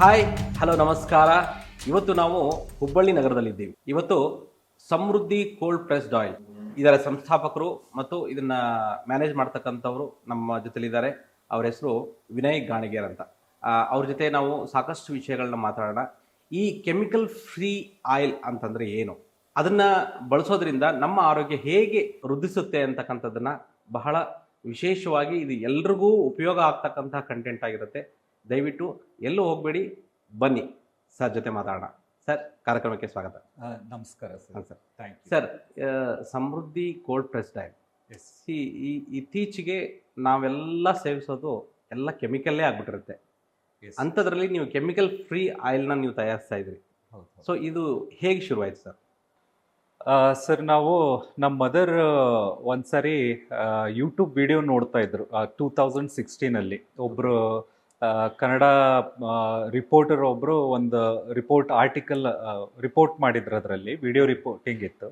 Hi hello ನಮಸ್ಕಾರ. ಇವತ್ತು ನಾವು ಹುಬ್ಬಳ್ಳಿ ನಗರದಲ್ಲಿದ್ದೀವಿ. ಇವತ್ತು ಸಮೃದ್ಧಿ ಕೋಲ್ಡ್ ಪ್ರೆಸ್ಡ್ ಆಯಿಲ್ ಇದರ ಸಂಸ್ಥಾಪಕರು ಮತ್ತು ಇದನ್ನ ಮ್ಯಾನೇಜ್ ಮಾಡ್ತಕ್ಕಂಥವ್ರು ನಮ್ಮ ಜೊತೆಲಿದ್ದಾರೆ. ಅವ್ರ ಹೆಸರು ವಿನಯ್ ಗಾಣಿಗೇರ್ ಅಂತ. ಅವ್ರ ಜೊತೆ ನಾವು ಸಾಕಷ್ಟು ವಿಷಯಗಳನ್ನ ಮಾತಾಡೋಣ. ಈ ಕೆಮಿಕಲ್ ಫ್ರೀ ಆಯಿಲ್ ಅಂತಂದ್ರೆ ಏನು, ಅದನ್ನ ಬಳಸೋದ್ರಿಂದ ನಮ್ಮ ಆರೋಗ್ಯ ಹೇಗೆ ವೃದ್ಧಿಸುತ್ತೆ ಅಂತಕ್ಕಂಥದ್ದನ್ನ ಬಹಳ ವಿಶೇಷವಾಗಿ ಇದು ಎಲ್ರಿಗೂ ಉಪಯೋಗ ಆಗ್ತಕ್ಕಂಥ ಕಂಟೆಂಟ್ ಆಗಿರುತ್ತೆ. ದಯವಿಟ್ಟು ಎಲ್ಲೂ ಹೋಗಬೇಡಿ, ಬನ್ನಿ ಸರ್ ಜೊತೆ ಮಾತಾಡೋಣ. ಸರ್, ಕಾರ್ಯಕ್ರಮಕ್ಕೆ ಸ್ವಾಗತ. ನಮಸ್ಕಾರ sir. Sir, thank you sir, Samruddhi cold pressed oil, yes. ಈ ಇತ್ತೀಚೆಗೆ ನಾವೆಲ್ಲ ಸೇವಿಸೋದು ಎಲ್ಲ ಕೆಮಿಕಲ್ಲೇ ಆಗ್ಬಿಟ್ಟಿರುತ್ತೆ. ಅಂಥದ್ರಲ್ಲಿ ನೀವು ಕೆಮಿಕಲ್ ಫ್ರೀ ಆಯಿಲ್ನ ನೀವು ತಯಾರಿಸ್ತಾ ಇದ್ರಿ. ಸೊ ಇದು ಹೇಗೆ ಶುರುವಾಯ್ತು ಸರ್? ಸರ್, ನಾವು ನಮ್ಮ ಮದರ್ ಒಂದ್ಸರಿ ಯೂಟ್ಯೂಬ್ ವಿಡಿಯೋ ನೋಡ್ತಾ ಇದ್ರು 2016 ಒಬ್ರು ಕನ್ನಡ ರಿಪೋರ್ಟರ್ ಒಬ್ರು ಒಂದು ರಿಪೋರ್ಟ್ ಮಾಡಿದ್ರು. ಅದರಲ್ಲಿ ವಿಡಿಯೋ ರಿಪೋರ್ಟಿಂಗ್ ಇತ್ತು.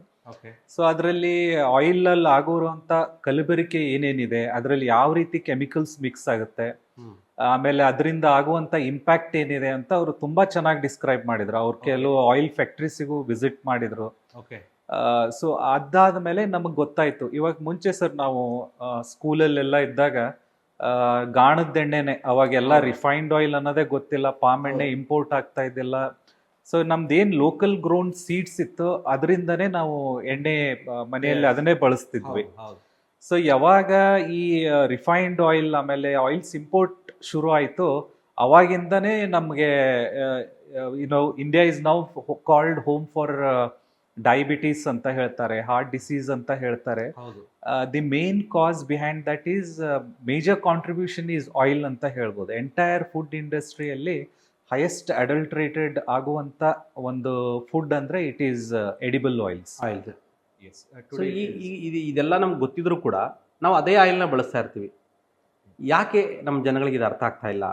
ಸೊ ಅದರಲ್ಲಿ ಆಯಿಲ್ ಆಗೋರುವಂತ ಕಲಬೆರಕೆ ಏನೇನಿದೆ, ಅದರಲ್ಲಿ ಯಾವ ರೀತಿ ಕೆಮಿಕಲ್ಸ್ ಮಿಕ್ಸ್ ಆಗುತ್ತೆ, ಆಮೇಲೆ ಅದರಿಂದ ಆಗುವಂತ ಇಂಪ್ಯಾಕ್ಟ್ ಏನಿದೆ ಅಂತ ಅವರು ತುಂಬಾ ಚೆನ್ನಾಗಿ ಡಿಸ್ಕ್ರೈಬ್ ಮಾಡಿದ್ರು. ಅವ್ರು ಕೆಲವು ಆಯಿಲ್ ಫ್ಯಾಕ್ಟ್ರೀಸಿಗೂ ವಿಸಿಟ್ ಮಾಡಿದ್ರು. ಸೊ ಅದಾದ್ಮೇಲೆ ನಮಗ್ ಗೊತ್ತಾಯ್ತು. ಇವಾಗ ಮುಂಚೆ ಸರ್ ನಾವು ಸ್ಕೂಲಲ್ಲೆಲ್ಲ ಇದ್ದಾಗ ಗಾಣದ ಅವಾಗೆಲ್ಲ ರಿಫೈನ್ಡ್ ಆಯಿಲ್ ಅನ್ನೋದೇ ಗೊತ್ತಿಲ್ಲ, ಪಾಮ್ ಎಣ್ಣೆ ಇಂಪೋರ್ಟ್ ಆಗ್ತಾ ಇದ್ದಿಲ್ಲ. ಸೊ ನಮ್ದೇನ್ ಲೋಕಲ್ ಗ್ರೋನ್ ಸೀಡ್ಸ್ ಇತ್ತು ಅದರಿಂದನೇ ನಾವು ಎಣ್ಣೆ ಮನೆಯಲ್ಲಿ ಅದನ್ನೇ ಬಳಸ್ತಿದ್ವಿ. ಸೊ ಯಾವಾಗ ಈ ರಿಫೈನ್ಡ್ ಆಯಿಲ್ ಆಮೇಲೆ ಆಯಿಲ್ಸ್ ಇಂಪೋರ್ಟ್ ಶುರು ಆಯ್ತು, ಅವಾಗಿಂದನೇ ನಮ್ಗೆ India is now called home for diabetes ಅಂತ ಹೇಳ್ತಾರೆ, ಹಾರ್ಟ್ ಡಿಸೀಸ್ ಅಂತ ಹೇಳ್ತಾರೆ. The main cause behind that is major contribution is oil ಅಂತ ಹೇಳ್ಬೋದು. ಎಂಟೈರ್ ಫುಡ್ ಇಂಡಸ್ಟ್ರಿಯಲ್ಲಿ ಹೈಯೆಸ್ಟ್ ಅಡಲ್ಟ್ರೇಟೆಡ್ ಆಗುವಂತ ಒಂದು ಫುಡ್ ಅಂದ್ರೆ it is edible oils. So ಇದೆಲ್ಲ ನಮ್ಗೆ ಗೊತ್ತಿದ್ರು ಕೂಡ ನಾವು ಅದೇ ಆಯಿಲ್ನ ಬಳಸ್ತಾ ಇರ್ತೀವಿ. ಯಾಕೆ ನಮ್ಮ ಜನಗಳಿಗೆ ಇದು ಅರ್ಥ ಆಗ್ತಾ ಇಲ್ಲ?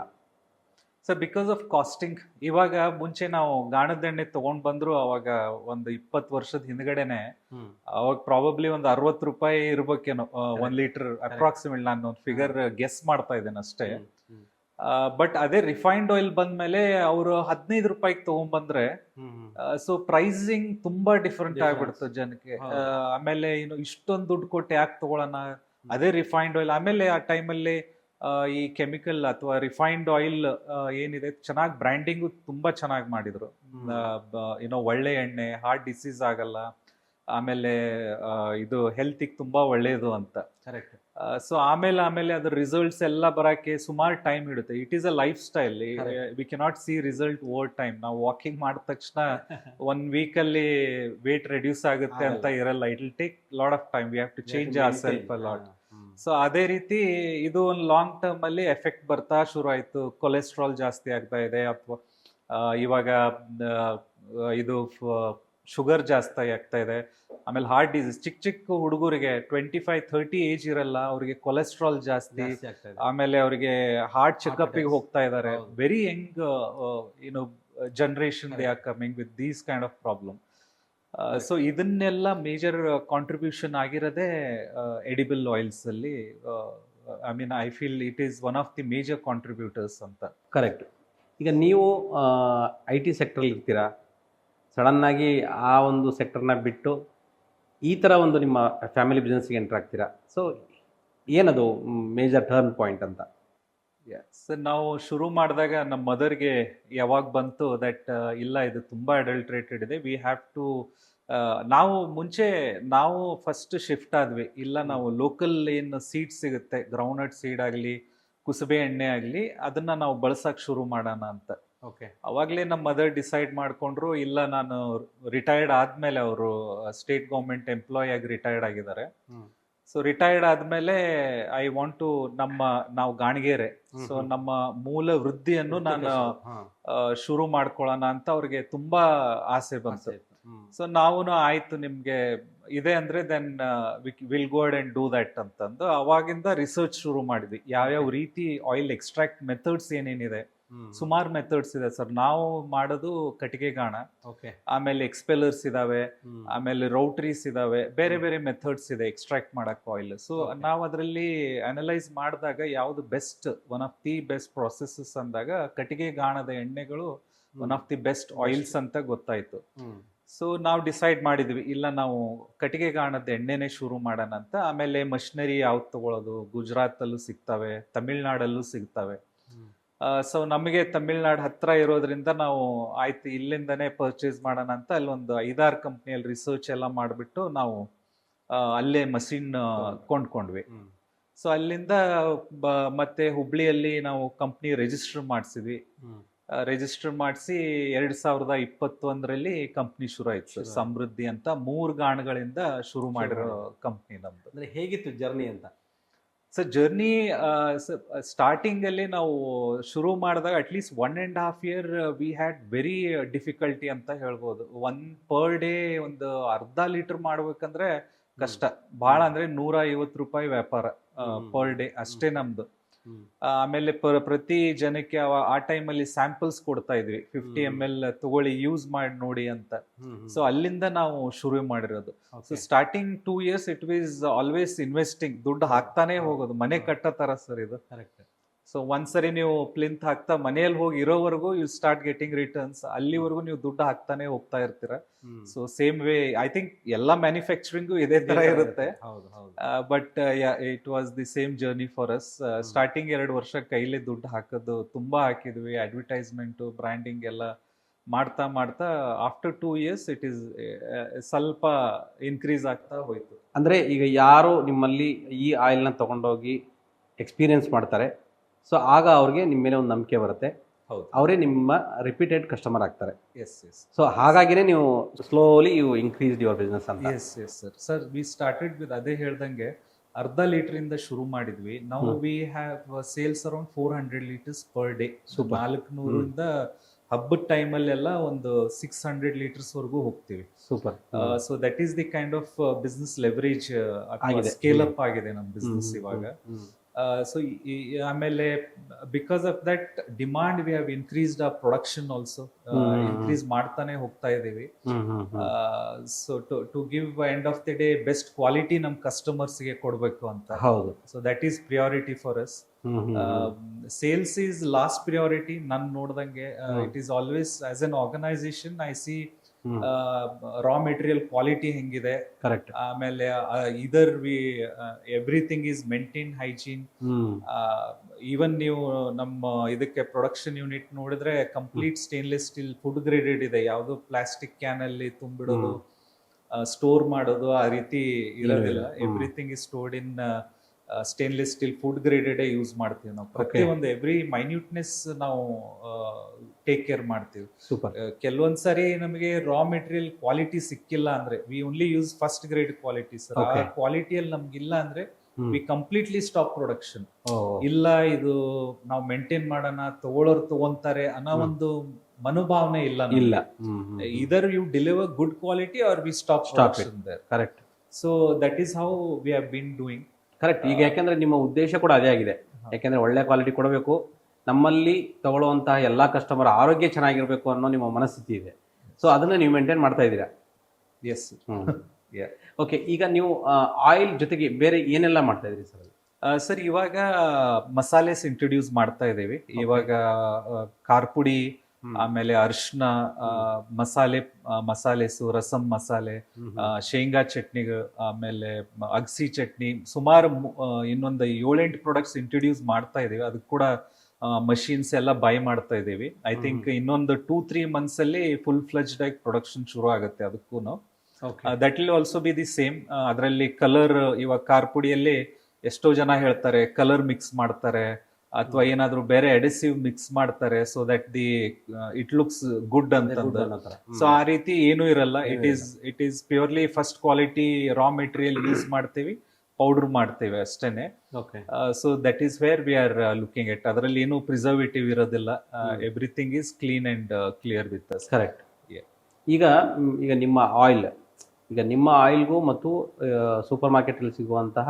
Sir, because of costing. ಇವಾಗ ಮುಂಚೆ ನಾವು ಗಾಣದ ತಗೊಂಡ್ ಬಂದ್ರು ಅವಾಗ ಒಂದು 20 ವರ್ಷದ ಹಿಂದ್ಗಡೆನೆ ಅವಾಗ ಪ್ರಾಬಬ್ಲಿ ಒಂದು 60 ರೂಪಾಯಿ ಇರ್ಬೇಕೇನೋ 1 ಲೀಟರ್ ಅಪ್ರಾಕ್ಸಿಮೇಟ್. ನಾನು ಒಂದು ಫಿಗರ್ ಗೆಸ್ ಮಾಡ್ತಾ ಇದ್ದೇನೆ ಅಷ್ಟೇ. ಬಟ್ ಅದೇ ರಿಫೈನ್ಡ್ ಆಯಿಲ್ ಬಂದ್ಮೇಲೆ ಅವರು 15 ರೂಪಾಯಿಗೆ ತಗೊಂಡ್ಬಂದ್ರೆ ಸೊ ಪ್ರೈಸಿಂಗ್ ತುಂಬಾ ಡಿಫ್ರೆಂಟ್ ಆಗ್ಬಿಡುತ್ತೆ ಜನಕ್ಕೆ. ಆಮೇಲೆ ಇಷ್ಟೊಂದು ದುಡ್ಡು ಕೊಟ್ಟು ಯಾಕೆ ತಗೊಳ್ಳೋಣ, ಅದೇ ರಿಫೈನ್ಡ್ ಆಯಿಲ್. ಆಮೇಲೆ ಆ ಟೈಮಲ್ಲಿ ಈ ಕೆಮಿಕಲ್ ಅಥವಾ ರಿಫೈನ್ಡ್ ಆಯಿಲ್ ಏನಿದೆ ಚೆನ್ನಾಗಿ ಬ್ರ್ಯಾಂಡಿಂಗು ತುಂಬಾ ಚೆನ್ನಾಗಿ ಮಾಡಿದ್ರು. ಒಳ್ಳೆ ಎಣ್ಣೆ, ಹಾರ್ಟ್ ಡಿಸೀಸ್ ಆಗಲ್ಲ, ಆಮೇಲೆ ಇದು ಹೆಲ್ತಿಗೆ ತುಂಬಾ ಒಳ್ಳೇದು ಅಂತ. ಕರೆಕ್ಟ್. ಸೊ ಆಮೇಲೆ ಅದ್ರ ರಿಸಲ್ಟ್ಸ್ ಎಲ್ಲ ಬರಕ್ಕೆ ಸುಮಾರು ಟೈಮ್ ಹಿಡುತ್ತೆ. It is a lifestyle. We cannot see result over time. ನಾವು ವಾಕಿಂಗ್ ಮಾಡಿದ ತಕ್ಷಣ 1 ವೀಕ್ ಅಲ್ಲಿ ವೇಟ್ ರೆಡ್ಯೂಸ್ ಆಗುತ್ತೆ ಅಂತ ಇರಲ್ಲ. It will take lot of time. We have to change our self a lot. So ಅದೇ ರೀತಿ ಇದು ಒಂದು ಲಾಂಗ್ ಟರ್ಮ್ ಅಲ್ಲಿ ಎಫೆಕ್ಟ್ ಬರ್ತಾ ಶುರು ಆಯ್ತು. ಕೊಲೆಸ್ಟ್ರಾಲ್ ಜಾಸ್ತಿ ಆಗ್ತಾ ಇದೆ, ಅಥವಾ ಇವಾಗ ಇದು ಶುಗರ್ ಜಾಸ್ತಿ ಆಗ್ತಾ ಇದೆ. ಆಮೇಲೆ ಹಾರ್ಟ್ ಡಿಸೀಸ್, ಚಿಕ್ಕ ಹುಡುಗರಿಗೆ 25-30 ಏಜ್ ಇರಲ್ಲ, ಅವ್ರಿಗೆ ಕೊಲೆಸ್ಟ್ರಾಲ್ ಜಾಸ್ತಿ. ಆಮೇಲೆ ಅವ್ರಿಗೆ ಹಾರ್ಟ್ ಚೆಕಪ್ ಗೆ ಹೋಗ್ತಾ ಇದ್ದಾರೆ. Very Young generation they are coming with these kind of problem. So ಇದನ್ನೆಲ್ಲ ಮೇಜರ್ ಕಾಂಟ್ರಿಬ್ಯೂಷನ್ ಆಗಿರೋದೇ ಎಡಿಬಲ್ ಆಯಿಲ್ಸ್ ಅಲ್ಲಿ. I feel it is one of the major contributors ಅಂತ. ಕರೆಕ್ಟ್. ಈಗ ನೀವು IT ಸೆಕ್ಟರ್ ಇರ್ತೀರಾ, ಸಡನ್ ಆಗಿ ಆ ಒಂದು ಸೆಕ್ಟರ್ನ ಬಿಟ್ಟು ಈ ಥರ ಒಂದು ನಿಮ್ಮ ಫ್ಯಾಮಿಲಿ ಬಿಸ್ನೆಸ್ಗೆ ಎಂಟರ್ ಆಗ್ತೀರಾ. ಸೊ ಏನದು ಮೇಜರ್ ಟರ್ನ್ ಪಾಯಿಂಟ್ ಅಂತ? ಸರ್, ನಾವು ಶುರು ಮಾಡಿದಾಗ ನಮ್ಮ ಮದರ್ಗೆ ಯಾವಾಗ ಬಂತು ದಟ್ ಇಲ್ಲ, ಇದು ತುಂಬಾ ಅಡಲ್ಟ್ರೇಟೆಡ್ ಇದೆ, ವಿ ಹ್ಯಾವ್ ಟು. ನಾವು ಫಸ್ಟ್ ಶಿಫ್ಟ್ ಆದ್ವಿ. ಇಲ್ಲ, ನಾವು ಲೋಕಲ್ ಏನು ಸೀಡ್ ಸಿಗುತ್ತೆ, ಗ್ರೌಂಡ್ನಟ್ ಸೀಡ್ ಆಗಲಿ, ಕುಸುಬೆ ಎಣ್ಣೆ ಆಗಲಿ, ಅದನ್ನ ನಾವು ಬಳಸಕ್ ಶುರು ಮಾಡೋಣ ಅಂತ. ಅವಾಗಲೇ ನಮ್ಮ ಮದರ್ ಡಿಸೈಡ್ ಮಾಡ್ಕೊಂಡ್ರು. ಇಲ್ಲ, ನಾನು ರಿಟೈರ್ಡ್ ಆದ್ಮೇಲೆ, ಅವರು ಸ್ಟೇಟ್ ಗೌರ್ಮೆಂಟ್ ಎಂಪ್ಲಾಯ್ ಆಗಿ ರಿಟೈರ್ಡ್ ಆಗಿದ್ದಾರೆ. ಸೊ ರಿಟೈರ್ಡ್ ಆದ್ಮೇಲೆ ಐ ವಾಂಟ್ ಟು ನಾವು ಗಾಣಿಗೇರೆ, ಸೊ ನಮ್ಮ ಮೂಲ ವೃತ್ತಿಯನ್ನು ನಾನು ಶುರು ಮಾಡ್ಕೊಳ್ಳೋಣ ಅಂತ ಅವ್ರಿಗೆ ತುಂಬಾ ಆಸೆ ಬಂತು. ಸೊ ನಾವು ಆಯ್ತು, ನಿಮ್ಗೆ ಇದೆ ಅಂದ್ರೆ then will go ahead and do that ಅಂತಂದು ಅವಾಗಿಂದ ರಿಸರ್ಚ್ ಶುರು ಮಾಡಿದ್ವಿ. ಯಾವ್ಯಾವ ರೀತಿ ಆಯಿಲ್ ಎಕ್ಸ್ಟ್ರಾಕ್ಟ್ ಮೆಥಡ್ಸ್ ಏನೇನಿದೆ, ಸುಮಾರು ಮೆಥಡ್ಸ್ ಇದೆ ಸರ್. ನಾವು ಮಾಡೋದು ಕಟ್ಟಿಗೆ ಗಾಣ, ಓಕೆ. ಆಮೇಲೆ ಎಕ್ಸ್ಪೆಲ್ಲರ್ಸ್ ಇದಾವೆ, ಆಮೇಲೆ ರೌಟ್ರೀಸ್ ಇದಾವೆ, ಬೇರೆ ಬೇರೆ ಮೆಥಡ್ಸ್ ಇದೆ ಎಕ್ಸ್ಟ್ರಾಕ್ಟ್ ಮಾಡಕ್ ಆಯಿಲ್. ಸೊ ನಾವು ಅದರಲ್ಲಿ ಅನಲೈಸ್ ಮಾಡಿದಾಗ ಯಾವ್ದು best, one of the best processes ಅಂದಾಗ ಕಟ್ಟಿಗೆ ಗಾಣದ ಎಣ್ಣೆಗಳು one of the best oils ಅಂತ ಗೊತ್ತಾಯ್ತು. ಸೊ ನಾವು ಡಿಸೈಡ್ ಮಾಡಿದ್ವಿ, ಇಲ್ಲ ನಾವು ಕಟ್ಟಿಗೆ ಗಾಣದ ಎಣ್ಣೆನೆ ಶುರು ಮಾಡೋಣ ಅಂತ. ಆಮೇಲೆ ಮಷಿನರಿ ಯಾವ್ದು ತಗೊಳ್ಳೋದು, ಗುಜರಾತ್ ಅಲ್ಲೂ ಸಿಗ್ತವೆ, ತಮಿಳ್ನಾಡಲ್ಲೂ ಸಿಗ್ತವೆ. ಸೊ ನಮಗೆ ತಮಿಳ್ನಾಡು ಹತ್ರ ಇರೋದ್ರಿಂದ ನಾವು ಆಯ್ತು ಇಲ್ಲಿಂದನೇ ಪರ್ಚೇಸ್ ಮಾಡೋಣ ಅಂತ ಅಲ್ಲಿ ಒಂದು 5-6 ಕಂಪ್ನಿಯಲ್ಲಿ ರಿಸರ್ಚ್ ಎಲ್ಲ ಮಾಡಿಬಿಟ್ಟು ನಾವು ಅಲ್ಲೇ ಮಷಿನ್ ಕೊಂಡ್ಕೊಂಡ್ವಿ. ಸೊ ಅಲ್ಲಿಂದ ಮತ್ತೆ ಹುಬ್ಳಿಯಲ್ಲಿ ನಾವು ಕಂಪ್ನಿ ರಿಜಿಸ್ಟರ್ ಮಾಡಿಸಿದ್ವಿ. ರಿಜಿಸ್ಟರ್ ಮಾಡಿಸಿ 2021ರಲ್ಲಿ ಕಂಪ್ನಿ ಶುರು ಆಯ್ತು. ಸಮೃದ್ಧಿ ಅಂತ 3 ಗಾಣಗಳಿಂದ ಶುರು ಮಾಡಿರೋ ಕಂಪ್ನಿ ನಮ್ದು. ಅಂದ್ರೆ ಹೇಗಿತ್ತು ಜರ್ನಿ ಅಂತ? ಸರ್ ಜರ್ನಿ ಸ್ಟಾರ್ಟಿಂಗ್ ಅಲ್ಲಿ ನಾವು ಶುರು ಮಾಡಿದಾಗ at least 1.5 year we had very difficulty ಅಂತ ಹೇಳ್ಬೋದು. ಪರ್ ಡೇ ಒಂದು ಅರ್ಧ ಲೀಟರ್ ಮಾಡ್ಬೇಕಂದ್ರೆ ಕಷ್ಟ, ಬಹಳ ಅಂದ್ರೆ 150 ರೂಪಾಯಿ ವ್ಯಾಪಾರ ಪರ್ ಡೇ ಅಷ್ಟೇ ನಮ್ದು. ಆಮೇಲೆ ಪ್ರತಿ ಜನಕ್ಕೆ ಆ ಟೈಮಲ್ಲಿ ಸ್ಯಾಂಪಲ್ಸ್ ಕೊಡ್ತಾ ಇದ್ವಿ, 50 ml ತಗೊಳ್ಳಿ ಯೂಸ್ ಮಾಡಿ ನೋಡಿ ಅಂತ. ಸೊ ಅಲ್ಲಿಂದ ನಾವು ಶುರು ಮಾಡಿರೋದು. So starting 2 years it was always investing, ದುಡ್ಡು ಹಾಕ್ತಾನೆ ಹೋಗೋದು, ಮನೆ ಕಟ್ಟೋ ತರ ಸರ್ ಇದು. ಸೊ ಒಂದ್ಸರಿ ನೀವು ಪ್ಲಿಂತ್ ಹಾಕ್ತಾ ಮನೆಯಲ್ಲಿ ಹೋಗಿ ಇರೋವರೆಗೂ ಯು ಸ್ಟಾರ್ಟ್ ಗೆಟಿಂಗ್ ರಿಟರ್ನ್ಸ್, ಅಲ್ಲಿವರೆಗೂ ನೀವು ದುಡ್ಡು ಹಾಕ್ತಾನೆ ಹೋಗ್ತಾ ಇರ್ತೀರಾ. So same way I think ಎಲ್ಲ ಮ್ಯಾನುಫ್ಯಾಕ್ಚರಿಂಗು ಇದೇ ತರ ಇರುತ್ತೆ. But it was the same journey for us. Starting 2 ವರ್ಷ ಕೈಲೇ ದುಡ್ಡು ಹಾಕೋದು ತುಂಬಾ ಹಾಕಿದ್ವಿ, ಅಡ್ವರ್ಟೈಸ್ಮೆಂಟ್, ಬ್ರ್ಯಾಂಡಿಂಗ್ ಎಲ್ಲ ಮಾಡ್ತಾ ಮಾಡ್ತಾ ಆಫ್ಟರ್ 2 years ಇಟ್ ಈಸ್ ಸ್ವಲ್ಪ ಇನ್ಕ್ರೀಸ್ ಆಗ್ತಾ ಹೋಯ್ತು. ಅಂದ್ರೆ ಈಗ ಯಾರು ನಿಮ್ಮಲ್ಲಿ ಈ ಆಯಿಲ್ನ ತಗೊಂಡೋಗಿ ಎಕ್ಸ್ಪೀರಿಯನ್ಸ್ ಮಾಡ್ತಾರೆ, ಸೊ ಆಗ ಅವ್ರಿಗೆ ನಿಮ್ಮ ಮೇಲೆ ಒಂದು ನಂಬಿಕೆ ಬರುತ್ತೆ, ಅವರೇ ನಿಮ್ಮ ರಿಪೀಟೆಡ್ ಕಸ್ಟಮರ್ ಆಗ್ತಾರೆ. ಸೊ ಹಾಗಾಗಿನೇ ನೀವು slowly you increase your business ಅಂತ. Yes sir we started with ಅದೇ ಹೇಳ್ದಂಗೆ ಅರ್ಧ ಲೀಟರ್ ಇಂದ ಶುರು ಮಾಡಿದ್ವಿ. ನಾವು we have sales around 400 liters per day. 400 ಹಬ್ಬದ ಟೈಮಲ್ಲೆಲ್ಲ ಒಂದು 600 liters ವರೆಗೂ ಹೋಗ್ತೀವಿ. Super. So that is the kind of business leverage scale up ಆಗಿದೆ ನಮ್ಮ ಬಿಸ್ನೆಸ್ ಇವಾಗ. ಸೊ ಆಮೇಲೆ because of that demand we have increased ಆ ಪ್ರೊಡಕ್ಷನ್ ಆಲ್ಸೋ, ಇನ್ಕ್ರೀಸ್ ಮಾಡ್ತಾನೆ ಹೋಗ್ತಾ ಇದೀವಿ. So to give end of the day best quality ನಮ್ ಕಸ್ಟಮರ್ಸ್ ಗೆ ಕೊಡ್ಬೇಕು ಅಂತ. ಹೌದು. So that is priority for us. Sales is last priority ನನ್ ನೋಡ್ದಂಗೆ. It is always as an organization I see raw material quality ಹೆಂಗಿದೆ, correct. ಆಮೇಲೆ either we everything is maintain hygiene. Even ನೀವು ನಮ್ಮ ಇದಕ್ಕೆ ಪ್ರೊಡಕ್ಷನ್ ಯೂನಿಟ್ ನೋಡಿದ್ರೆ complete stainless steel food graded ಇದೆ, ಯಾವುದು ಪ್ಲಾಸ್ಟಿಕ್ ಕ್ಯಾನ್ ಅಲ್ಲಿ ತುಂಬಿಡೋದು, ಸ್ಟೋರ್ ಮಾಡೋದು ಆ ರೀತಿ ಇರೋದಿಲ್ಲ. Everything is stored in stainless steel food graded use ಮಾಡ್ತೀವಿ ನಾವು. ಪ್ರತಿಯೊಂದು ಎವ್ರಿ ಮೈನ್ಯೂಟ್ನೆಸ್ ನಾವು ಟೇಕ್ ಕೇರ್ ಮಾಡ್ತೀವಿ. ಸೂಪರ್. ಕೆಲವೊಂದ್ಸರಿ ನಮಗೆ ರಾ ಮೆಟೀರಿಯಲ್ ಕ್ವಾಲಿಟಿ ಸಿಕ್ಕಿಲ್ಲ ಅಂದ್ರೆ we only use first grade quality sir. ಆ ಕ್ವಾಲಿಟಿಯಲ್ಲಿ ನಮ್ಗಿಲ್ಲ ಅಂದ್ರೆ ವಿ ಕಂಪ್ಲೀಟ್ಲಿ ಸ್ಟಾಪ್ ಪ್ರೊಡಕ್ಷನ್. ಇಲ್ಲ ಇದು ನಾವು ಮೇಂಟೈನ್ ಮಾಡೋಣ, ತಗೊಳ್ಳೋರು ತಗೊಂತಾರೆ ಅನ್ನೋ ಒಂದು ಮನೋಭಾವನೆ ಇಲ್ಲ. Either you deliver good quality or we stop production there. Correct. So that is how we have been doing. Correct. ಈಗ ಯಾಕೆಂದ್ರೆ ನಿಮ್ಮ ಉದ್ದೇಶ ಕೂಡ ಅದೇ ಆಗಿದೆ. ಯಾಕೆಂದ್ರೆ ಒಳ್ಳೆ ಕ್ವಾಲಿಟಿ ಕೊಡಬೇಕು, ನಮ್ಮಲ್ಲಿ ತಗೊಳ್ಳುವಂತಹ ಎಲ್ಲಾ ಕಸ್ಟಮರ್ ಆರೋಗ್ಯ ಚೆನ್ನಾಗಿರ್ಬೇಕು ಅನ್ನೋ ನಿಮ್ಮ ಮನಸ್ಥಿತಿ ಇದೆ. ಸೊ ಅದನ್ನ ನೀವು ಮೇಂಟೈನ್ ಮಾಡ್ತಾ ಇದ್ದೀರಾ. ಎಸ್. ಓಕೆ. ಈಗ ನೀವು ಆಯಿಲ್ ಜೊತೆಗೆ ಬೇರೆ ಏನೆಲ್ಲ ಮಾಡ್ತಾ ಇದ್ರಿ ಸರ್? ಸರ್ ಇವಾಗ ಮಸಾಲೆಸ್ ಇಂಟ್ರೊಡ್ಯೂಸ್ ಮಾಡ್ತಾ ಇದ್ದೀವಿ. ಇವಾಗ ಖಾರಪುಡಿ, ಆಮೇಲೆ ಅರಿಶಿನ, ಮಸಾಲೆಸು, ರಸಂ ಮಸಾಲೆ, ಶೇಂಗಾ ಚಟ್ನಿಗಳು, ಆಮೇಲೆ ಅಗಸಿ ಚಟ್ನಿ, ಸುಮಾರು ಇನ್ನೊಂದು 7-8 ಪ್ರಾಡಕ್ಟ್ಸ್ ಇಂಟ್ರೊಡ್ಯೂಸ್ ಮಾಡ್ತಾ ಇದೀವಿ. ಅದಕ್ಕೆ ಕೂಡ ಮಷೀನ್ಸ್ ಎಲ್ಲ ಬೈ ಮಾಡ್ತಾ ಇದೀವಿ. ಐ ಥಿಂಕ್ ಇನ್ನೊಂದು 2-3 months ಅಲ್ಲಿ ಫುಲ್ ಫ್ಲೆಜ್ಡ್ ಆಗಿ ಪ್ರೊಡಕ್ಷನ್ ಶುರು ಆಗುತ್ತೆ ಅದಕ್ಕೂ. That will also be the same. ಅದರಲ್ಲಿ ಕಲರ್, ಇವಾಗ ಖಾರಪುಡಿಯಲ್ಲಿ ಎಷ್ಟೋ ಜನ ಹೇಳ್ತಾರೆ ಕಲರ್ ಮಿಕ್ಸ್ ಮಾಡ್ತಾರೆ ಅಥವಾ ಏನಾದ್ರು ಬೇರೆ ಅಡೆಸಿವ್ ಮಿಕ್ಸ್ ಮಾಡ್ತಾರೆ, so that the it looks good ಅಂತಂದ್ರೆ. ಸೊ ಆ ರೀತಿ ಏನೂ ಇರಲ್ಲ. It is purely first quality raw material use ಮಾಡ್ತೀವಿ, ಪೌಡರ್ ಮಾಡ್ತೇವೆ ಅಷ್ಟೇನೆ. So that is where we are looking at. ಅದರಲ್ಲಿ ಏನು ಪ್ರಿಸರ್ವೇಟಿವ್ ಇರೋದಿಲ್ಲ. Everything is clean and clear with us. Correct. ಈಗ ನಿಮ್ಮ ಆಯಿಲ್ಗೂ ಮತ್ತು ಸೂಪರ್ ಮಾರ್ಕೆಟ್ ಅಲ್ಲಿ ಸಿಗುವಂತಹ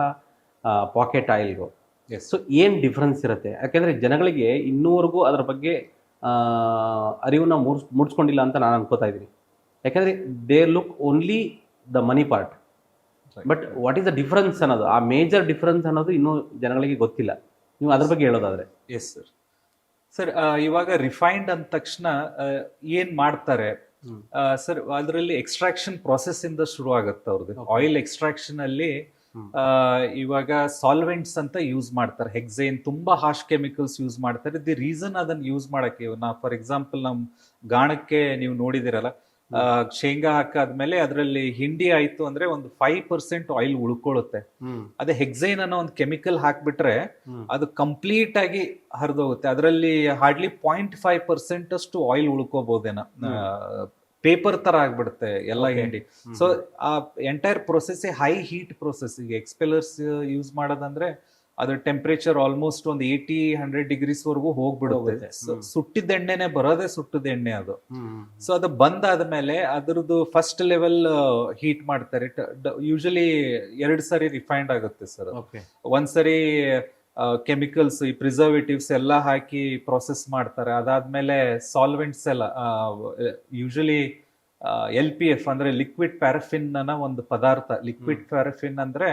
ಪಾಕೆಟ್ ಆಯಿಲ್ಗೂ ಸೊ ಏನ್ ಡಿಫ್ರೆನ್ಸ್ ಇರುತ್ತೆ? ಯಾಕೆಂದ್ರೆ ಜನಗಳಿಗೆ ಇನ್ನೂವರೆಗೂ ಅದರ ಬಗ್ಗೆ ಅರಿವನ್ನ ಮೂಡಿಸ್ಕೊಂಡಿಲ್ಲ ಅಂತ ನಾನು ಅನ್ಕೋತಾ ಇದ್ದೀನಿ. ಯಾಕಂದರೆ they look only the money part, but what is the difference ಅನ್ನೋದು, ಆ ಮೇಜರ್ ಡಿಫ್ರೆನ್ಸ್ ಅನ್ನೋದು ಇನ್ನೂ ಜನಗಳಿಗೆ ಗೊತ್ತಿಲ್ಲ. ನೀವು ಅದ್ರ ಬಗ್ಗೆ ಹೇಳೋದಾದ್ರೆ. Yes sir. ಸರ್ ಇವಾಗ ರಿಫೈನ್ಡ್ ಅಂದ ತಕ್ಷಣ ಏನ್ ಮಾಡ್ತಾರೆ ಸರ್, ಅದರಲ್ಲಿ ಎಕ್ಸ್ಟ್ರಾಕ್ಷನ್ ಪ್ರಾಸೆಸ್ ಇಂದ ಶುರು ಆಗುತ್ತೆ ಅವ್ರದ್ದು. ಆಯಿಲ್ ಎಕ್ಸ್ಟ್ರಾಕ್ಷನ್ ಅಲ್ಲಿ ಇವಾಗ ಸಾಲ್ವೆಂಟ್ಸ್ ಅಂತ ಯೂಸ್ ಮಾಡ್ತಾರೆ, ಹೆಕ್ಸೇನ್, ತುಂಬಾ ಹಾರ್ಶ್ ಕೆಮಿಕಲ್ಸ್ ಯೂಸ್ ಮಾಡ್ತಾರೆ. ದಿ ರೀಸನ್ ಅದನ್ನ ಯೂಸ್ ಮಾಡಕ್ಕೆ, ನಾ ಫಾರ್ ಎಕ್ಸಾಂಪಲ್ ನಮ್ ಗಾಣಕ್ಕೆ ನೀವು ನೋಡಿದಿರಲ್ಲ, ಶೇಂಗಾ ಹಾಕಾದ್ಮೇಲೆ ಅದರಲ್ಲಿ ಹಿಂಡಿ ಆಯ್ತು ಅಂದ್ರೆ ಒಂದು 5% ಆಯಿಲ್ ಉಳ್ಕೊಳ್ಳುತ್ತೆ. ಅದೇ ಹೆಕ್ಸೈನ್ ಅನ್ನೋ ಒಂದು ಕೆಮಿಕಲ್ ಹಾಕ್ಬಿಟ್ರೆ ಅದು ಕಂಪ್ಲೀಟ್ ಆಗಿ ಹರಿದೋಗುತ್ತೆ. ಅದರಲ್ಲಿ ಹಾರ್ಡ್ಲಿ 0.5% ಅಷ್ಟು ಆಯಿಲ್ ಉಳ್ಕೋಬಹುದೇನೋ, ಪೇಪರ್ ತರ ಆಗ್ಬಿಡುತ್ತೆ ಎಲ್ಲ ಹಿಂಡಿ. ಸೊ ಆ entire process high heat process. ಈಗ ಎಕ್ಸ್ಪೆಲರ್ಸ್ ಯೂಸ್ ಮಾಡೋದಂದ್ರೆ ಅದ್ರ ಟೆಂಪರೇಚರ್ ಆಲ್ಮೋಸ್ಟ್ ಒಂದು 80-100 ಡಿಗ್ರೀಸ್ ವರೆಗೂ ಹೋಗ್ಬಿಡುತ್ತೆ. ಸುಟ್ಟಿದ್ದ ಎಣ್ಣೆನೆ ಬರೋದೇ ಸುಟ್ಟಿದ ಎಣ್ಣೆ ಅದು. ಸೊ ಅದು ಬಂದಾದ್ಮೇಲೆ ಅದ್ರದ್ದು ಫಸ್ಟ್ ಲೆವೆಲ್ ಹೀಟ್ ಮಾಡ್ತಾರೆ. ಯೂಶಲಿ 2 ಸರಿ ರಿಫೈಂಡ್ ಆಗುತ್ತೆ ಸರ್. ಒಂದ್ಸರಿ ಕೆಮಿಕಲ್ಸ್, ಈ ಪ್ರಿಸರ್ವೇಟಿವ್ಸ್ ಎಲ್ಲ ಹಾಕಿ ಪ್ರೊಸೆಸ್ ಮಾಡ್ತಾರೆ. ಅದಾದ್ಮೇಲೆ ಸಾಲ್ವೆಂಟ್ಸ್ ಎಲ್ಲ, ಯೂಶಲಿ LPF ಅಂದ್ರೆ ಲಿಕ್ವಿಡ್ ಪ್ಯಾರಫಿನ್ ಅನ್ನೋ ಒಂದು ಪದಾರ್ಥ. ಲಿಕ್ವಿಡ್ ಪ್ಯಾರಫಿನ್ ಅಂದ್ರೆ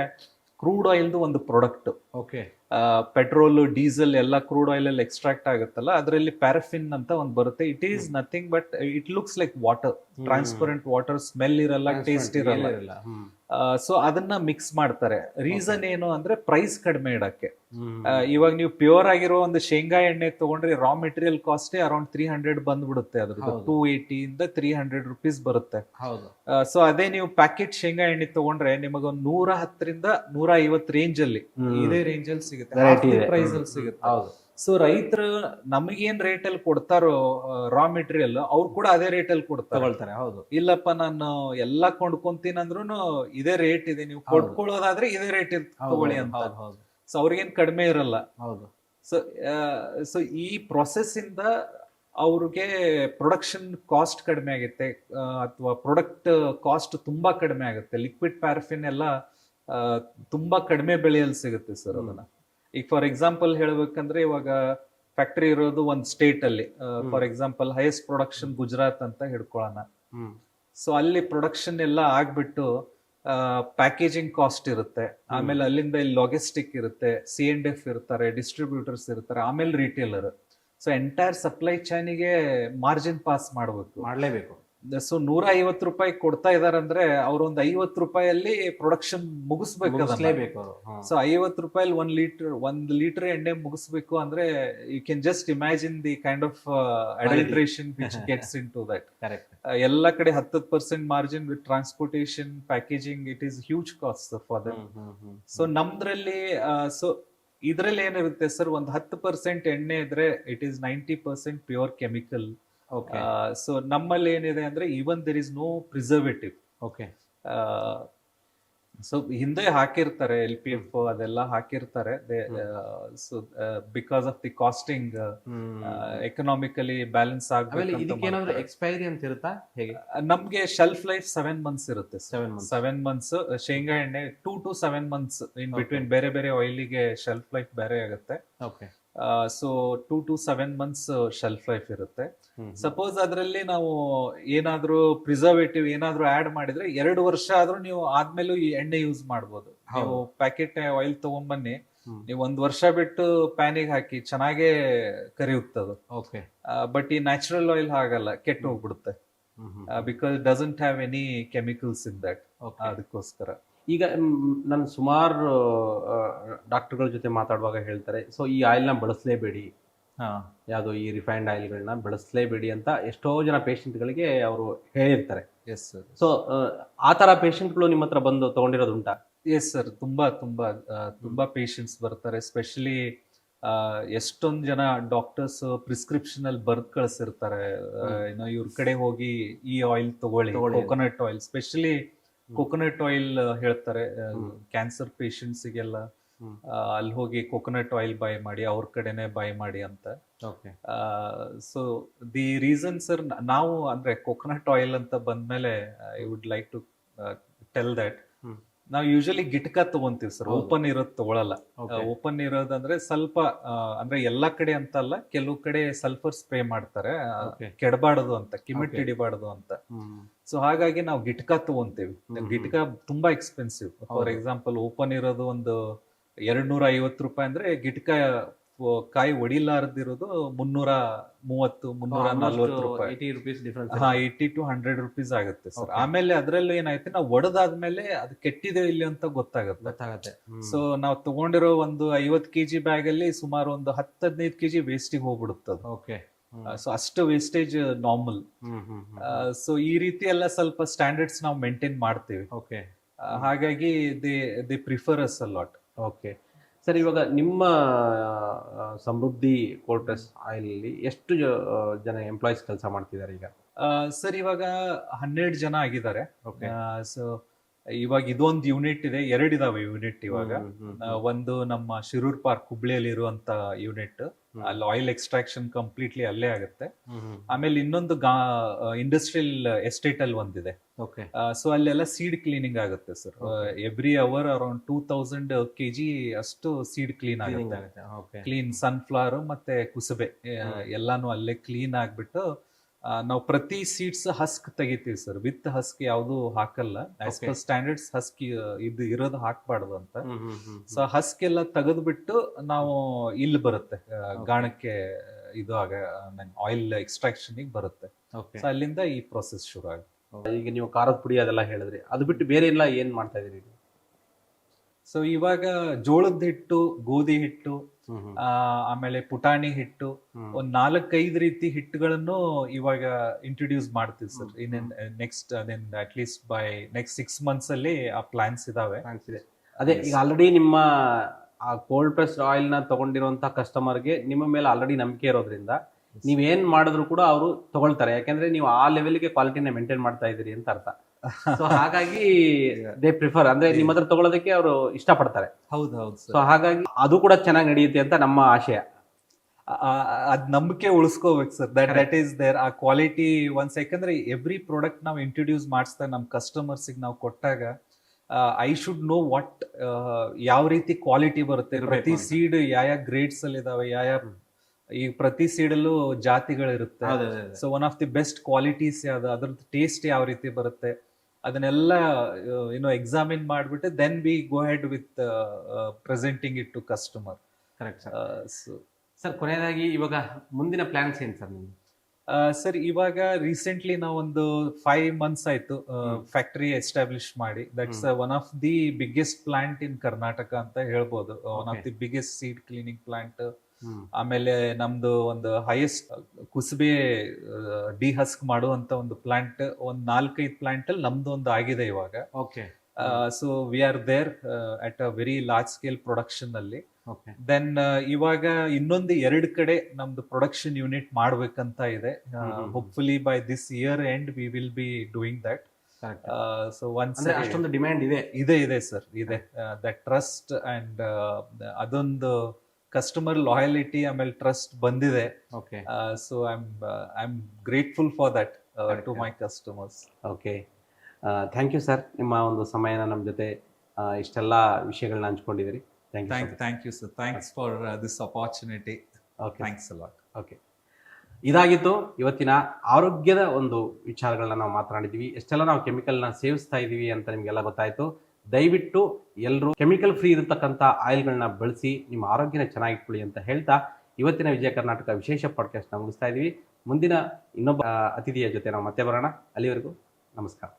ಕ್ರೂಡ್ ಆಯಿಲ್ದು ಒಂದು ಪ್ರಾಡಕ್ಟ್. ಪೆಟ್ರೋಲ್, ಡೀಸೆಲ್ ಎಲ್ಲ ಕ್ರೂಡ್ ಆಯಿಲ್ ಅಲ್ಲಿ ಎಕ್ಸ್ಟ್ರಾಕ್ಟ್ ಆಗುತ್ತಲ್ಲ, ಅದರಲ್ಲಿ ಪ್ಯಾರಫಿನ್ ಅಂತ ಒಂದು ಬರುತ್ತೆ. It is nothing but it looks like water, transparent water, smell ಇರಲ್ಲ, ಟೇಸ್ಟ್ ಇರಲ್ಲ. ಸೊ ಅದನ್ನ ಮಿಕ್ಸ್ ಮಾಡ್ತಾರೆ. ರೀಸನ್ ಏನು ಅಂದ್ರೆ ಪ್ರೈಸ್ ಕಡಿಮೆ ಇಡಕ್ಕೆ. ಇವಾಗ ನೀವು ಪ್ಯೂರ್ ಆಗಿರೋ ಒಂದು ಶೇಂಗಾ ಎಣ್ಣೆ ತಗೊಂಡ್ರೆ ರಾ ಮೆಟೀರಿಯಲ್ ಕಾಸ್ಟ್ ಅರೌಂಡ್ 300 ಬಂದ್ಬಿಡುತ್ತೆ. ಅದ್ರದ್ದು 280 ಇಂದ 300 rupees ಬರುತ್ತೆ. ಸೊ ಅದೇ ನೀವು ಪ್ಯಾಕೆಟ್ ಶೇಂಗಾ ಎಣ್ಣೆ ತಗೊಂಡ್ರೆ ನಿಮಗೊಂದು 110 ರಿಂದ 150 ರೇಂಜ್ ಅಲ್ಲಿ, ಇದೇ ರೇಂಜ್ ಅಲ್ಲಿ ಸಿಗುತ್ತೆ, ಪ್ರೈಸ್ ಅಲ್ಲಿ ಸಿಗುತ್ತೆ. ಸೊ ರೈತರು ನಮಗೇನ್ ರೇಟ್ ಅಲ್ಲಿ ಕೊಡ್ತಾರೋ ರಾ ಮೆಟೀರಿಯಲ್, ಅವ್ರು ಕೂಡ ಅದೇ ರೇಟ್ ಅಲ್ಲಿ ತಗೊಳ್ತಾರೆ. ಹೌದು, ಇಲ್ಲಪ್ಪ ನಾನು ಎಲ್ಲಾ ಕೊಂಡ್ಕೊಂತೀನಿ ಅಂದ್ರೂ ಇದೇ ರೇಟ್ ಇದೆ, ನೀವು ಕೊಡ್ಕೊಳ್ಳೋದಾದ್ರೆ ಇದೇ ರೇಟ್ ತಗೊಳ್ಳಿ ಅಂತ. ಸೊ ಅವ್ರಿಗೇನ್ ಕಡಿಮೆ ಇರಲ್ಲ. ಹೌದು. ಸೊ ಈ ಪ್ರೊಸೆಸ್ ಇಂದ ಅವ್ರಿಗೆ ಪ್ರೊಡಕ್ಷನ್ ಕಾಸ್ಟ್ ಕಡಿಮೆ ಆಗುತ್ತೆ, ಅಥವಾ ಪ್ರೊಡಕ್ಟ್ ಕಾಸ್ಟ್ ತುಂಬಾ ಕಡಿಮೆ ಆಗುತ್ತೆ. ಲಿಕ್ವಿಡ್ ಪ್ಯಾರಫಿನ್ ಎಲ್ಲ ತುಂಬಾ ಕಡಿಮೆ ಬೆಲೆಯಲ್ಲಿ ಸಿಗುತ್ತೆ ಸರ್ ಅದನ್ನ. ಈಗ ಫಾರ್ ಎಕ್ಸಾಂಪಲ್ ಹೇಳ್ಬೇಕಂದ್ರೆ, ಇವಾಗ ಫ್ಯಾಕ್ಟರಿ ಇರೋದು ಒಂದ್ ಸ್ಟೇಟ್ ಅಲ್ಲಿ, for example highest production Gujarat ಅಂತ ಹಿಡ್ಕೊಳ್ಳೋಣ. ಸೊ ಅಲ್ಲಿ ಪ್ರೊಡಕ್ಷನ್ ಎಲ್ಲ ಆಗ್ಬಿಟ್ಟು ಪ್ಯಾಕೇಜಿಂಗ್ ಕಾಸ್ಟ್ ಇರುತ್ತೆ, ಆಮೇಲೆ ಅಲ್ಲಿಂದ ಇಲ್ಲಿ ಲಾಜಿಸ್ಟಿಕ್ ಇರುತ್ತೆ, C&F ಇರ್ತಾರೆ, ಡಿಸ್ಟ್ರಿಬ್ಯೂಟರ್ಸ್ ಇರ್ತಾರೆ, ಆಮೇಲೆ ರಿಟೇಲರ್. ಸೊ ಎಂಟೈರ್ ಸಪ್ಲೈ ಚೈನಿಗೆ ಮಾರ್ಜಿನ್ ಪಾಸ್ ಮಾಡ್ಲೇಬೇಕು. ಸೊ 150 ರೂಪಾಯಿ ಕೊಡ್ತಾ ಇದಾರಂದ್ರೆ ಅವ್ರ ಒಂದು 50 ರೂಪಾಯಲ್ಲಿ ಪ್ರೊಡಕ್ಷನ್ ಮುಗಿಸ್ಬೇಕು. ಸೊ 50 ರೂಪಾಯಲ್ಲಿ 1 ಲೀಟರ್ ಎಣ್ಣೆ ಮುಗಿಸ್ಬೇಕು ಅಂದ್ರೆ you can just imagine the kind of adulteration which gets into that. ಎಲ್ಲ ಕಡೆ 10% margin with transportation, packaging, it is huge cost for them. So ನಮ್ದ್ರಲ್ಲಿ ಸೊ ಇದ್ರಲ್ಲಿ ಏನಿರುತ್ತೆ ಸರ್, ಒಂದು 10% ಎಣ್ಣೆ ಇದ್ರೆ it is 90% pure chemical. So ನಮ್ಮಲ್ಲಿ ಏನಿದೆ ಅಂದ್ರೆ even there is no preservative. So ಹಿಂದೆ ಹಾಕಿರ್ತಾರೆ LPF ಅದೆಲ್ಲ ಹಾಕಿರ್ತಾರೆ. So because of the costing economically balance ಆಗಬೇಕು. ಎಕ್ಸ್ಪೈರಿ ಅಂತ ಇರುತ್ತಾ ಹೇಗೆ? ನಮ್ಗೆ ಶೆಲ್ಫ್ ಲೈಫ್ 7 months ಇರುತ್ತೆ. 7 months ಶೇಂಗಾ ಎಣ್ಣೆ 2 to 7 months ಇನ್ ಬಿಟ್ವೀನ್. ಬೇರೆ ಬೇರೆ ಆಯಿಲಿಗೆ ಶೆಲ್ಫ್ ಲೈಫ್ ಬೇರೆ ಆಗುತ್ತೆ. So 2 to 7 months shelf life ಇರುತ್ತೆ. ಸಪೋಸ್ ಅದರಲ್ಲಿ ನಾವು ಏನಾದ್ರೂ ಪ್ರಿಸರ್ವೇಟಿವ್ ಏನಾದ್ರೂ ಆಡ್ ಮಾಡಿದ್ರೆ 2 ವರ್ಷ ಆದ್ರೂ ನೀವು ಆದ್ಮೇಲೂ ಈ ಎಣ್ಣೆ ಯೂಸ್ ಮಾಡ್ಬೋದು. ನೀವು ಪ್ಯಾಕೆಟ್ ಆಯಿಲ್ ತಗೊಂಡ್ಬನ್ನಿ, ನೀವು 1 ವರ್ಷ ಬಿಟ್ಟು ಪ್ಯಾನಿಗೆ ಹಾಕಿ ಚೆನ್ನಾಗೇ ಕರಿಯುತ್ತದು. ಬಟ್ ಈ ನ್ಯಾಚುರಲ್ ಆಯಿಲ್ ಹಾಗಲ್ಲ, ಕೆಟ್ಟು ಹೋಗ್ಬಿಡುತ್ತೆ. Because it doesn't have any chemicals in that. ಅದಕ್ಕೋಸ್ಕರ ಈಗ ನಾನು ಸುಮಾರು ಡಾಕ್ಟರ್ಗಳ ಜೊತೆ ಮಾತಾಡುವಾಗ ಹೇಳ್ತಾರೆ, ಸೊ ಈ ಆಯಿಲ್ನ ಬಳಸಲೇಬೇಡಿ, ಯಾವುದು ಈ ರಿಫೈನ್ಡ್ ಆಯಿಲ್ಗಳನ್ನ ಬಳಸಲೇಬೇಡಿ ಅಂತ ಎಷ್ಟೋ ಜನ ಪೇಷಂಟ್ಗಳಿಗೆ ಅವರು ಹೇಳಿರ್ತಾರೆ. Yes sir. ಸೊ ಆ ಥರ ಪೇಷಂಟ್ಗಳು ನಿಮ್ಮ ಹತ್ರ ಬಂದು ತಗೊಂಡಿರೋದು ಉಂಟಾ? ಎಸ್ ಸರ್, ತುಂಬಾ ಪೇಷಂಟ್ಸ್ ಬರ್ತಾರೆ. ಸ್ಪೆಷಲಿ ಎಷ್ಟೊಂದು ಜನ ಡಾಕ್ಟರ್ಸ್ ಪ್ರಿಸ್ಕ್ರಿಪ್ಷನ್ ಅಲ್ಲಿ ಬರ್ದ್ ಕಳ್ಸಿರ್ತಾರೆ, ಇವ್ರ ಕಡೆ ಹೋಗಿ ಈ ಆಯಿಲ್ ತಗೊಳ್ಳಿ, coconut oil, specially coconut oil ಹೇಳ್ತಾರೆ ಕ್ಯಾನ್ಸರ್ ಪೇಷಂಟ್ಸಿಗೆಲ್ಲ. ಅಲ್ಲಿ ಹೋಗಿ ಕೋಕೋನಟ್ ಆಯಿಲ್ ಬೈ ಮಾಡಿ, ಅವ್ರ ಕಡೆನೆ ಬೈ ಮಾಡಿ ಅಂತ. ಸೊ ದಿ ರೀಸನ್ ಸರ್, ನಾವು ಅಂದ್ರೆ ಕೋಕೋನಟ್ ಆಯಿಲ್ ಅಂತ ಬಂದ್ಮೇಲೆ I would like to tell that ನಾವು ಯೂಶಲಿ ಗಿಟ್ಕ ತಗೊಂತೀವಿ ಸರ್, ಓಪನ್ ಇರೋದ್ ತಗೊಳಲ್ಲ. ಓಪನ್ ಇರೋದಂದ್ರೆ ಸ್ವಲ್ಪ ಅಂದ್ರೆ ಎಲ್ಲಾ ಕಡೆ ಅಂತ ಅಲ್ಲ, ಕೆಲವು ಕಡೆ ಸಲ್ಫರ್ ಸ್ಪ್ರೇ ಮಾಡ್ತಾರೆ, ಕೆಡಬಾರ್ದು ಅಂತ, ಕಿಮಿಟ್ ಹಿಡಿಬಾರ್ದು ಅಂತ. ಸೊ ಹಾಗಾಗಿ ನಾವು ಗಿಟ್ಕ ತಗೊಂತೀವಿ. ಗಿಟ್ಕ ತುಂಬಾ ಎಕ್ಸ್ಪೆನ್ಸಿವ್. ಫಾರ್ ಎಕ್ಸಾಂಪಲ್ ಓಪನ್ ಇರೋದು ಒಂದು 250 ರೂಪಾಯಿ ಅಂದ್ರೆ ಗಿಟ್ಕ ಕಾಯಿ ಒಡಿಲಾರ್ದಿರೋದು 330-340 ರೂಪಾಯಿ. 80 rupees difference. 80 to 100 rupees ಆಗುತ್ತೆ ಸರ್. ಆಮೇಲೆ ಅದ್ರಲ್ಲಿ ಏನಾಯ್ತು, ನಾವು ಒಡೆದಾದ್ಮೇಲೆ ಅದು ಕೆಟ್ಟಿದೆ ಇಲ್ಲಿ ಅಂತ ಗೊತ್ತಾಗುತ್ತೆ. ಸೊ ನಾವು ತಗೊಂಡಿರೋ ಒಂದು 50 kg ಬ್ಯಾಗ್ ಅಲ್ಲಿ ಸುಮಾರು ಒಂದು 10-15 kg ವೇಸ್ಟಿಗೆ ಹೋಗ್ಬಿಡುತ್ತದೆ. ಸೊ ಅಷ್ಟು ವೇಸ್ಟೇಜ್ ನಾರ್ಮಲ್. ಸೊ ಈ ರೀತಿ ಎಲ್ಲ ಸ್ವಲ್ಪ ಸ್ಟ್ಯಾಂಡರ್ಡ್ಸ್ ನಾವು ಮೇಂಟೈನ್ ಮಾಡ್ತೀವಿ. ಹಾಗಾಗಿ they prefer us a lot. Okay sir, ಇವಾಗ ನಿಮ್ಮ ಸಮೃದ್ಧಿ ಕೋಲ್ಡ್ ಪ್ರೆಸ್ ಆಯಿಲ್ ಅಲ್ಲಿ ಎಷ್ಟು ಜನ ಎಂಪ್ಲಾಯೀಸ್ ಕೆಲಸ ಮಾಡ್ತಿದ್ದಾರೆ ಈಗ? ಸರ್ ಇವಾಗ 12 ಜನ ಆಗಿದ್ದಾರೆ. ಸೊ ಇವಾಗ ಇದೊಂದು ಯೂನಿಟ್ ಇದೆ, 2 ಇದಾವೆ ಯೂನಿಟ್ ಇವಾಗ. ಒಂದು ನಮ್ಮ ಶಿರೂರ್ ಪಾರ್ಕ್ ಹುಬ್ಳಿಯಲ್ಲಿ ಇರುವಂತ ಯೂನಿಟ್, ಅಲ್ಲಿ ಆಯಿಲ್ ಎಕ್ಸ್ಟ್ರಾಕ್ಷನ್ ಕಂಪ್ಲೀಟ್ಲಿ ಅಲ್ಲೇ ಆಗುತ್ತೆ. ಆಮೇಲೆ ಇನ್ನೊಂದು ಇಂಡಸ್ಟ್ರಿಯಲ್ ಎಸ್ಟೇಟ್ ಅಲ್ಲಿ ಒಂದಿದೆ. ಸೊ ಅಲ್ಲೆಲ್ಲ ಸೀಡ್ ಕ್ಲೀನಿಂಗ್ ಆಗುತ್ತೆ sir. Every hour around 2000 kg ಅಷ್ಟು ಸೀಡ್ ಕ್ಲೀನ್ ಆಗುತ್ತೆ. ಕ್ಲೀನ್ ಸನ್ಫ್ಲವರ್ ಮತ್ತೆ ಕುಸುಬೆ ಎಲ್ಲಾನು ಅಲ್ಲೇ ಕ್ಲೀನ್ ಆಗ್ಬಿಟ್ಟು ನಾವು ಪ್ರತಿ ಸೀಡ್ಸ್ ಹಸ್ಕ್ ತೆಗಿತೀವಿ ಸರ್. ವಿತ್ ಹಸ್ಕ್ ಯಾವ್ದು ಹಾಕಲ್ಲ, ಆಸ್ ಪರ್ ಸ್ಟ್ಯಾಂಡರ್ಡ್ಸ್ ಹಸ್ಕ್ ಇದು ಇರೋದು ಹಾಕ್ಬಾರ್ದು ಅಂತ. ಸೊ ಹಸ್ಕ್ ಎಲ್ಲ ತೆಗೆದ್ಬಿಟ್ಟು ನಾವು ಇಲ್ಲಿ ಬರುತ್ತೆ ಗಾಣಕ್ಕೆ, ಇದು ಆಯಿಲ್ ಎಕ್ಸ್ಟ್ರಾಕ್ಷನ್ ಬರುತ್ತೆ. ಸೊ ಅಲ್ಲಿಂದ ಈ ಪ್ರೊಸೆಸ್ ಶುರು ಆಗುತ್ತೆ. ಈಗ ನೀವು ಖಾರದ ಪುಡಿ ಅದೆಲ್ಲ ಹೇಳಿದ್ರಿ, ಅದು ಬಿಟ್ಟು ಬೇರೆ ಎಲ್ಲ ಏನ್ ಮಾಡ್ತಾ ಇದೀರಿ? ಸೊ ಇವಾಗ ಜೋಳದ ಹಿಟ್ಟು, ಗೋಧಿ ಹಿಟ್ಟು, ಆಮೇಲೆ ಪುಟಾಣಿ ಹಿಟ್ಟು, ಒಂದ್ 4-5 ರೀತಿ ಹಿಟ್ಟುಗಳನ್ನು ಇವಾಗ ಇಂಟ್ರೊಡ್ಯೂಸ್ ಮಾಡ್ತೀವಿ sir. Next at least by next 6 months ಅಲ್ಲಿ ಆ ಪ್ಲಾನ್ಸ್ ಇದಾವೆ. ಅದೇ ಈಗ ಆಲ್ರೆಡಿ ನಿಮ್ಮ ಆ ಕೋಲ್ಡ್ ಪ್ರೆಸ್ ಆಯಿಲ್ ನ ತಗೊಂಡಿರುವಂತ ಕಸ್ಟಮರ್ಗೆ ನಿಮ್ಮ ಮೇಲೆ ಆಲ್ರೆಡಿ ನಂಬಿಕೆ ಇರೋದ್ರಿಂದ ನೀವೇನ್ ಮಾಡಿದ್ರು ಕೂಡ ಅವರು ತಗೊಳ್ತಾರೆ, ಯಾಕಂದ್ರೆ ನೀವು ಆ ಲೆವೆಲ್ಗೆ ಕ್ವಾಲಿಟಿನ ಮೇಂಟೈನ್ ಮಾಡ್ತಾ ಇದೀರಿ ಅಂತ ಅರ್ಥ. ಸೊ ಹಾಗಾಗಿ ದೇ ಪ್ರಿಫರ್, ಅಂದ್ರೆ ನಿಮ್ಮ ಹತ್ರ ತಗೊಳ್ಳೋದಕ್ಕೆ ಅವರು ಇಷ್ಟಪಡ್ತಾರೆ. ಹೌದು. ಸೊ ಹಾಗಾಗಿ ಅದು ಕೂಡ ಚೆನ್ನಾಗಿ ನಡೆಯುತ್ತೆ ಅಂತ ನಮ್ಮ ಆಶಯ. ಅದ್ ನಂಬಿಕೆ ಉಳಿಸ್ಕೋಬೇಕು ಸರ್. That is there. ಆ ಕ್ವಾಲಿಟಿ ಒಂದ್ ಯಾಕಂದ್ರೆ ಎವ್ರಿ ಪ್ರಾಡಕ್ಟ್ ನಾವು ಇಂಟ್ರೊಡ್ಯೂಸ್ ಮಾಡಿಸ್ತಾ ನಮ್ಮ ಕಸ್ಟಮರ್ಸ್ ನಾವು ಕೊಟ್ಟಾಗ ಐ ಶುಡ್ ನೋ ವಾಟ್ ಯಾವ ರೀತಿ ಕ್ವಾಲಿಟಿ ಬರುತ್ತೆ, ಪ್ರತಿ ಸೀಡ್ ಯಾವ ಗ್ರೇಡ್ಸ್ ಅಲ್ಲಿ ಇದಾವೆ, ಈ ಪ್ರತಿ ಸೀಡಲ್ಲೂ ಜಾತಿಗಳಿರುತ್ತೆ. So one of the best qualities ಯಾವ್ದು, ಅದ್ರದ್ದು ಟೇಸ್ಟ್ ಯಾವ ರೀತಿ ಬರುತ್ತೆ, ಅದನ್ನೆಲ್ಲ ಎಕ್ಸಾಮಿನ್ ಮಾಡ್ಬಿಟ್ಟು then we go ahead with presenting it to customer. Correct sir. ಕೊನೆಯದಾಗಿ ಇವಾಗ ಮುಂದಿನ ಪ್ಲಾನ್ಸ್ ಏನ್ ಸರ್ ನಿಮ್ಗೆ? ಸರ್ ಇವಾಗ ರೀಸೆಂಟ್ಲಿ ನಾವು ಒಂದು 5 months ಆಯ್ತು ಫ್ಯಾಕ್ಟರಿ ಎಸ್ಟಾಬ್ಲಿಷ್ ಮಾಡಿ. That's one of the biggest plant ಇನ್ ಕರ್ನಾಟಕ ಅಂತ ಹೇಳ್ಬೋದು. One of the biggest seed cleaning plant. ಆಮೇಲೆ ನಮ್ದು ಒಂದು ಹೈಯೆಸ್ಟ್ ಕುಸುಬೆ ಡಿಹಸ್ಕ್ ಮಾಡುವಂತ ಒಂದು ಪ್ಲಾಂಟ್, ಒಂದ್ 4-5 ಪ್ಲಾಂಟ್ ಅಲ್ಲಿ ನಮ್ದು ಒಂದು ಆಗಿದೆ ಇವಾಗ. So we are there at a very large scale production ಅಲ್ಲಿ. ದೆನ್ ಇವಾಗ ಇನ್ನೊಂದು 2 ಕಡೆ ನಮ್ದು ಪ್ರೊಡಕ್ಷನ್ ಯೂನಿಟ್ ಮಾಡ್ಬೇಕಂತ ಇದೆ. Hopefully by this year end we will be doing that. So once ಅಷ್ಟೊಂದು ಡಿಮ್ಯಾಂಡ್ ಇದೆ ಸರ್, ಇದೆ. ದಟ್ ಟ್ರಸ್ಟ್ ಅಂಡ್ ಅದೊಂದು ಕಸ್ಟಮರ್ ಲಾಯಲಿಟಿ ಆಮೇಲೆ ಟ್ರಸ್ಟ್ ಬಂದಿದೆ. So I am grateful for that to my customers. Okay, thank you sir. ನಿಮ್ಮ ಒಂದು ಸಮಯನ ನಮ್ಮ ಜೊತೆ ಇಷ್ಟೆಲ್ಲ ವಿಷಯಗಳನ್ನ ಹಂಚ್ಕೊಂಡಿದ್ದೀರಿ. Thank you sir. Thanks for this opportunity. Thanks a lot. Okay, ಇದಾಗಿತ್ತು ಇವತ್ತಿನ ಆರೋಗ್ಯದ ಒಂದು ವಿಚಾರಗಳನ್ನ ನಾವು ಮಾತನಾಡಿದ್ವಿ. ಎಷ್ಟೆಲ್ಲ ನಾವು ಕೆಮಿಕಲ್ನ ಸೇವಿಸ್ತಾ ಇದೀವಿ ಅಂತ ನಿಮಗೆಲ್ಲ ಗೊತ್ತಾಯ್ತು. ದಯವಿಟ್ಟು ಎಲ್ಲರೂ ಕೆಮಿಕಲ್ ಫ್ರೀ ಇರತಕ್ಕಂಥ ಆಯಿಲ್ಗಳನ್ನ ಬಳಸಿ ನಿಮ್ಮ ಆರೋಗ್ಯನ ಚೆನ್ನಾಗಿಟ್ಕೊಳ್ಳಿ ಅಂತ ಹೇಳ್ತಾ ಇವತ್ತಿನ ವಿಜಯ ಕರ್ನಾಟಕ ವಿಶೇಷ ಪಾಡ್ಕಾಸ್ಟ್ನ ಮುಗಿಸ್ತಾ ಇದೀವಿ. ಮುಂದಿನ ಇನ್ನೊಬ್ಬ ಅತಿಥಿಯ ಜೊತೆ ನಾವು ಮತ್ತೆ ಬರೋಣ. ಅಲ್ಲಿವರೆಗೂ ನಮಸ್ಕಾರ.